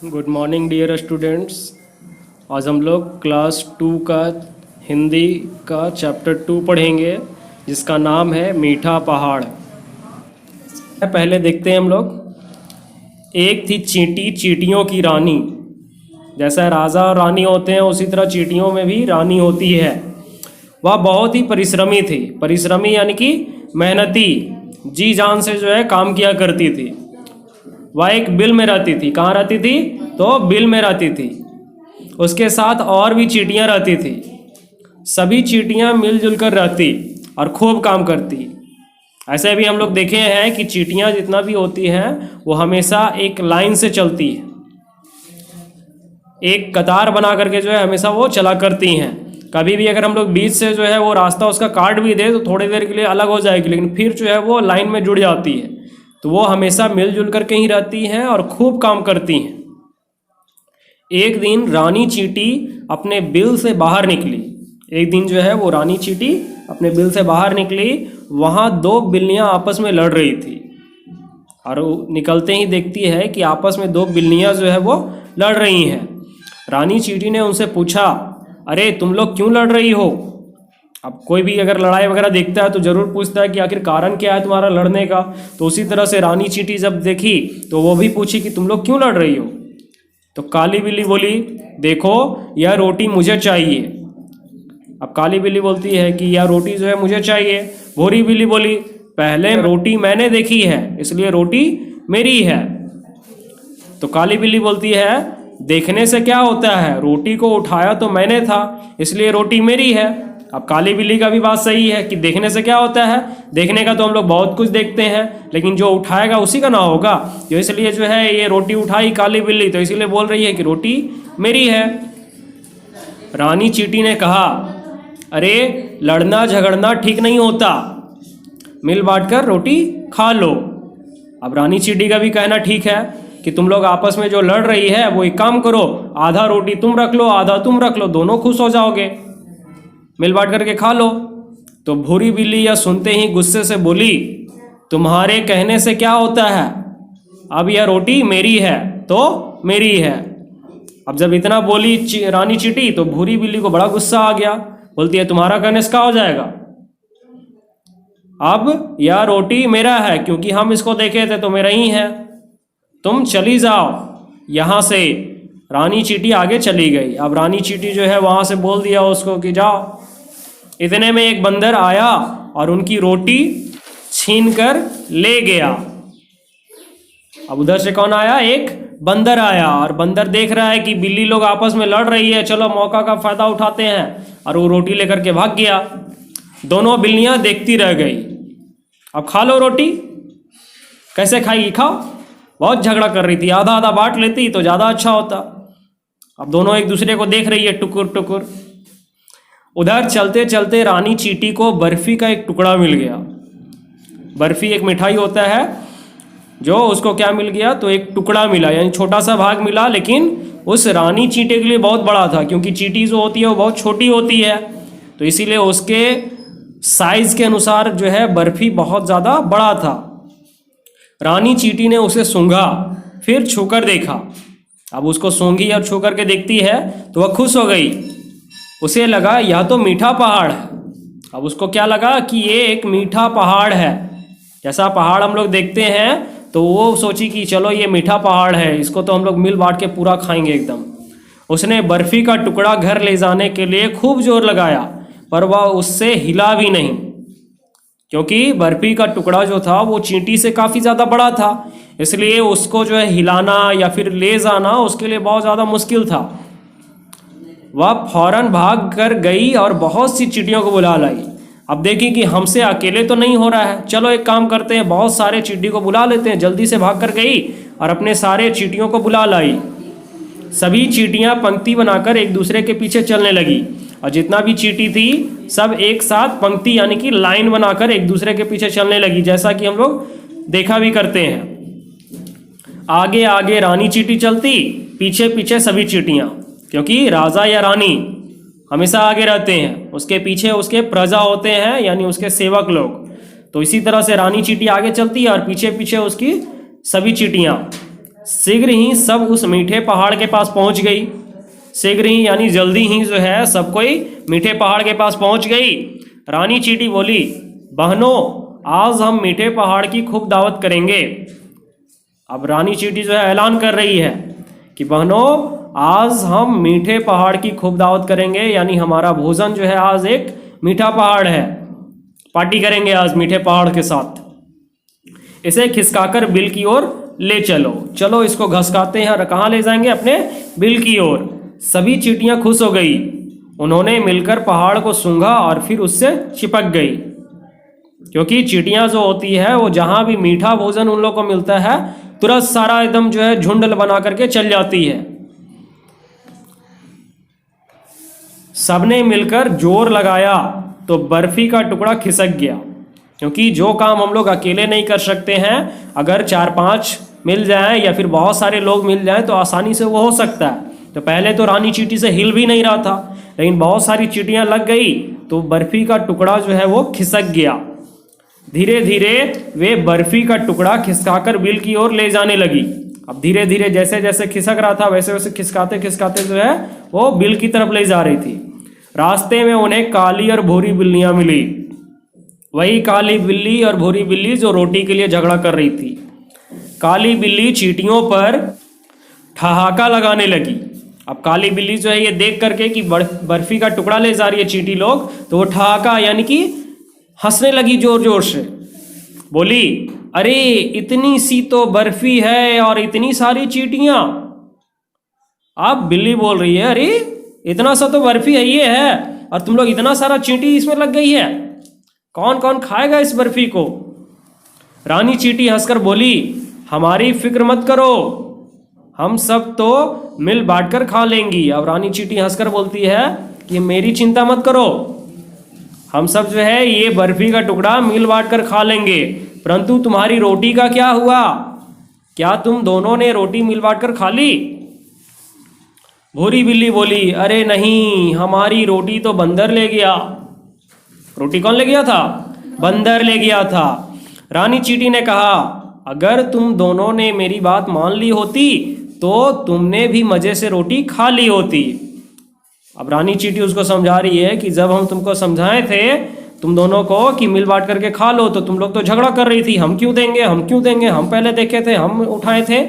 Good morning dear students. आज हम लोग क्लास 2 का हिंदी का चैप्टर 2 पढ़ेंगे जिसका नाम है मीठा पहाड़। पहले देखते हैं हम लोग। एक थी चींटी चींटियों की रानी। जैसा राजा और रानी होते हैं उसी तरह चींटियों में भी रानी होती है। वह बहुत ही परिश्रमी थी। परिश्रमी यानी कि मेहनती, जी जान से जो है काम किया करती थी। वह एक बिल में रहती थी। कहाँ रहती थी? तो बिल में रहती थी। उसके साथ और भी चींटियाँ रहती थी। सभी चींटियाँ मिलजुल कर रहती और खूब काम करती। ऐसे भी हम लोग देखे हैं कि चींटियाँ जितना भी होती हैं वो हमेशा एक लाइन से चलती है, एक कतार बना करके जो है हमेशा वो चला करती हैं। कभी भी अगर हम लोग बीच से जो है वो रास्ता उसका काट भी दे तो थोड़ी देर के लिए अलग हो जाएगी, लेकिन फिर जो है वो लाइन में जुड़ जाती है। तो वो हमेशा मिलजुल कर के ही रहती हैं और खूब काम करती हैं। एक दिन रानी चींटी अपने बिल से बाहर निकली। एक दिन जो है वो रानी चींटी अपने बिल से बाहर निकली। वहाँ दो बिल्लियाँ आपस में लड़ रही थी और वो निकलते ही देखती है कि आपस में दो बिल्लियाँ जो है वो लड़ रही हैं। रानी चींटी ने उनसे पूछा, अरे तुम लोग क्यों लड़ रही हो? अब कोई भी अगर लड़ाई वगैरह देखता है तो ज़रूर पूछता है कि आखिर कारण क्या है तुम्हारा लड़ने का। तो उसी तरह से रानी चींटी जब देखी तो वो भी पूछी कि तुम लोग क्यों लड़ रही हो? तो काली बिल्ली बोली, देखो यह रोटी मुझे चाहिए। अब काली बिल्ली बोलती है कि यह रोटी जो है मुझे चाहिए। भूरी बिल्ली बोली, पहले रोटी मैंने देखी है इसलिए रोटी मेरी है। तो काली बिल्ली बोलती है, देखने से क्या होता है, रोटी को उठाया तो मैंने था इसलिए रोटी मेरी है। अब काली बिल्ली का भी बात सही है कि देखने से क्या होता है, देखने का तो हम लोग बहुत कुछ देखते हैं लेकिन जो उठाएगा उसी का ना होगा। जो इसलिए जो है ये रोटी उठाई काली बिल्ली तो इसीलिए बोल रही है कि रोटी मेरी है। रानी चींटी ने कहा, अरे लड़ना झगड़ना ठीक नहीं होता, मिल बांट कर रोटी खा लो। अब रानी चींटी का भी कहना ठीक है कि तुम लोग आपस में जो लड़ रही है वो एक काम करो, आधा रोटी तुम रख लो आधा तुम रख लो, दोनों खुश हो जाओगे, मिल बांट करके खा लो। तो भूरी बिल्ली यह सुनते ही गुस्से से बोली, तुम्हारे कहने से क्या होता है, अब यह रोटी मेरी है तो मेरी है। अब जब इतना बोली रानी चींटी तो भूरी बिल्ली को बड़ा गुस्सा आ गया। बोलती है, तुम्हारा कहने से क्या हो जाएगा, अब यह रोटी मेरा है क्योंकि हम इसको देखे थे तो मेरा ही है, तुम चली जाओ यहाँ से। रानी चींटी आगे चली गई। अब रानी चींटी जो है वहाँ से बोल दिया उसको कि जाओ। इतने में एक बंदर आया और उनकी रोटी छीन कर ले गया। अब उधर से कौन आया? एक बंदर आया और बंदर देख रहा है कि बिल्ली लोग आपस में लड़ रही है, चलो मौका का फायदा उठाते हैं, और वो रोटी लेकर के भाग गया। दोनों बिल्लियां देखती रह गई। अब खा लो रोटी। कैसे खाएगी? खाओ। बहुत झगड़ा कर रही थी, आधा आधा बांट लेती तो ज़्यादा अच्छा होता। अब दोनों एक दूसरे को देख रही है टुकुर टुकुर। उधर चलते चलते रानी चींटी को बर्फी का एक टुकड़ा मिल गया। बर्फी एक मिठाई होता है, जो उसको क्या मिल गया, तो एक टुकड़ा मिला, यानी छोटा सा भाग मिला, लेकिन उस रानी चींटी के लिए बहुत बड़ा था क्योंकि चींटी जो होती है वो बहुत छोटी होती है। तो इसीलिए उसके साइज के अनुसार जो है बर्फी बहुत ज़्यादा बड़ा था। रानी चींटी ने उसे सूंघा, फिर छूकर देखा। अब उसको सूंघी और छू करके देखती है तो वह खुश हो गई। उसे लगा यह तो मीठा पहाड़ है। अब उसको क्या लगा कि ये एक मीठा पहाड़ है। जैसा पहाड़ हम लोग देखते हैं तो वो सोची कि चलो ये मीठा पहाड़ है, इसको तो हम लोग मिल बांट के पूरा खाएंगे एकदम। उसने बर्फी का टुकड़ा घर ले जाने के लिए खूब जोर लगाया पर वह उससे हिला भी नहीं, क्योंकि बर्फी का टुकड़ा जो था वो चींटी से काफ़ी ज़्यादा बड़ा था। इसलिए उसको जो है हिलाना या फिर ले जाना उसके लिए बहुत ज़्यादा मुश्किल था। वह फौरन भाग कर गई और बहुत सी चींटियों को बुला लाई। अब देखी कि हमसे अकेले तो नहीं हो रहा है, चलो एक काम करते हैं, बहुत सारे चींटी को बुला लेते हैं। जल्दी से भाग कर गई और अपने सारे चींटियों को बुला लाई। सभी चींटियाँ पंक्ति बनाकर एक दूसरे के पीछे चलने लगी और जितना भी चींटी थी सब एक साथ पंक्ति यानी कि लाइन बनाकर एक दूसरे के पीछे चलने लगी, जैसा कि हम लोग देखा भी करते हैं। आगे आगे रानी चींटी चलती, पीछे पीछे सभी चींटियाँ, क्योंकि राजा या रानी हमेशा आगे रहते हैं, उसके पीछे उसके प्रजा होते हैं यानी उसके सेवक लोग। तो इसी तरह से रानी चींटी आगे चलती है और पीछे पीछे उसकी सभी चींटियाँ। शीघ्र ही सब उस मीठे पहाड़ के पास पहुंच गई। शीघ्र ही यानी जल्दी ही जो है सब कोई मीठे पहाड़ के पास पहुंच गई। रानी चींटी बोली, बहनों आज हम मीठे पहाड़ की खूब दावत करेंगे। अब रानी चींटी जो है ऐलान कर रही है कि बहनों आज हम मीठे पहाड़ की खूब दावत करेंगे, यानी हमारा भोजन जो है आज एक मीठा पहाड़ है, पार्टी करेंगे आज मीठे पहाड़ के साथ। इसे खिसकाकर बिल की ओर ले चलो। चलो इसको घसकाते हैं और कहाँ ले जाएंगे? अपने बिल की ओर। सभी चींटियां खुश हो गई। उन्होंने मिलकर पहाड़ को सूंघा और फिर उससे चिपक गई, क्योंकि चींटियां जो होती है वो जहां भी मीठा भोजन उन लोगों को मिलता है तुरंत सारा एकदम जो है झुंड बना करके चल जाती है। सबने मिलकर जोर लगाया तो बर्फी का टुकड़ा खिसक गया, क्योंकि जो काम हम लोग अकेले नहीं कर सकते हैं, अगर 4-5 मिल जाएं या फिर बहुत सारे लोग मिल जाएं तो आसानी से वो हो सकता है। तो पहले तो रानी चींटी से हिल भी नहीं रहा था, लेकिन बहुत सारी चींटियां लग गई तो बर्फी का टुकड़ा जो है वो खिसक गया। धीरे धीरे वे बर्फी का टुकड़ा खिसकाकर बिल की ओर ले जाने लगी। अब धीरे धीरे जैसे जैसे खिसक रहा था वैसे वैसे खिसकाते खिसकाते जो है वो बिल की तरफ ले जा रही थी। रास्ते में उन्हें काली और भूरी बिल्लियां मिली, वही काली बिल्ली और भूरी बिल्ली जो रोटी के लिए झगड़ा कर रही थी। काली बिल्ली चींटियों पर ठहाका लगाने लगी। अब काली बिल्ली जो है ये देख करके कि बर्फी का टुकड़ा ले जा रही है चींटी लोग, तो वो ठहाका यानी कि हंसने लगी जोर जोर से। बोली, अरे इतनी सी तो बर्फी है और इतनी सारी चींटियां। अब बिल्ली बोल रही है, अरे इतना सा तो बर्फी है ये है और तुम लोग इतना सारा चींटी इसमें लग गई है, कौन कौन खाएगा इस बर्फी को? रानी चींटी हंसकर बोली, हमारी फिक्र मत करो, हम सब तो मिल बांट कर खा लेंगी। अब रानी चींटी हंसकर बोलती है कि मेरी चिंता मत करो, हम सब जो है ये बर्फी का टुकड़ा मिल बांट कर खा लेंगे, परंतु तुम्हारी रोटी का क्या हुआ? क्या तुम दोनों ने रोटी मिल बांट कर खा ली? भूरी बिल्ली बोली, अरे नहीं, हमारी रोटी तो बंदर ले गया। रोटी कौन ले गया था? बंदर ले गया था। रानी चींटी ने कहा, अगर तुम दोनों ने मेरी बात मान ली होती तो तुमने भी मजे से रोटी खा ली होती। अब रानी चींटी उसको समझा रही है कि जब हम तुमको समझाए थे तुम दोनों को कि मिल बांट करके खा लो, तो तुम लोग तो झगड़ा कर रही थी, हम क्यों देंगे, हम क्यों देंगे, हम पहले देखे थे, हम उठाए थे।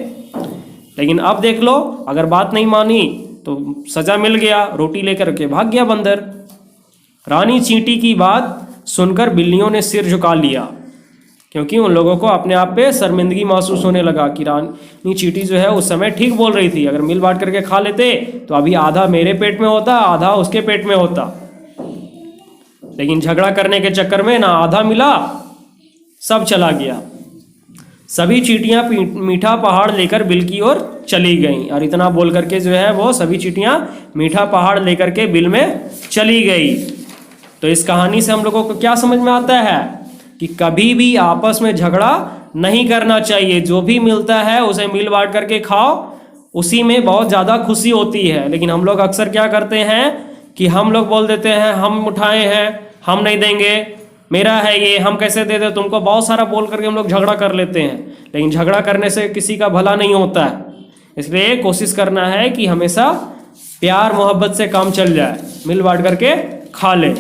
लेकिन अब देख लो, अगर बात नहीं मानी तो सजा मिल गया, रोटी लेकर के भाग गया बंदर। रानी चींटी की बात सुनकर बिल्लियों ने सिर झुका लिया, क्योंकि उन लोगों को अपने आप पे शर्मिंदगी महसूस होने लगा कि रानी चींटी जो है उस समय ठीक बोल रही थी। अगर मिल बांट करके खा लेते तो अभी आधा मेरे पेट में होता, आधा उसके पेट में होता, लेकिन झगड़ा करने के चक्कर में ना आधा मिला, सब चला गया। सभी चींटियां मीठा पहाड़ लेकर बिल की ओर चली गईं, और इतना बोल करके जो है वो सभी चींटियां मीठा पहाड़ लेकर के बिल में चली गई। तो इस कहानी से हम लोगों को क्या समझ में आता है कि कभी भी आपस में झगड़ा नहीं करना चाहिए। जो भी मिलता है उसे मिल बांट करके खाओ, उसी में बहुत ज़्यादा खुशी होती है। लेकिन हम लोग अक्सर क्या करते हैं कि हम लोग बोल देते हैं हम उठाए हैं, हम नहीं देंगे, मेरा है ये, हम कैसे दे दे तुमको, बहुत सारा बोल करके हम लोग झगड़ा कर लेते हैं। लेकिन झगड़ा करने से किसी का भला नहीं होता है, इसलिए कोशिश करना है कि हमेशा प्यार मोहब्बत से काम चल जाए, मिल बांट करके खा ले।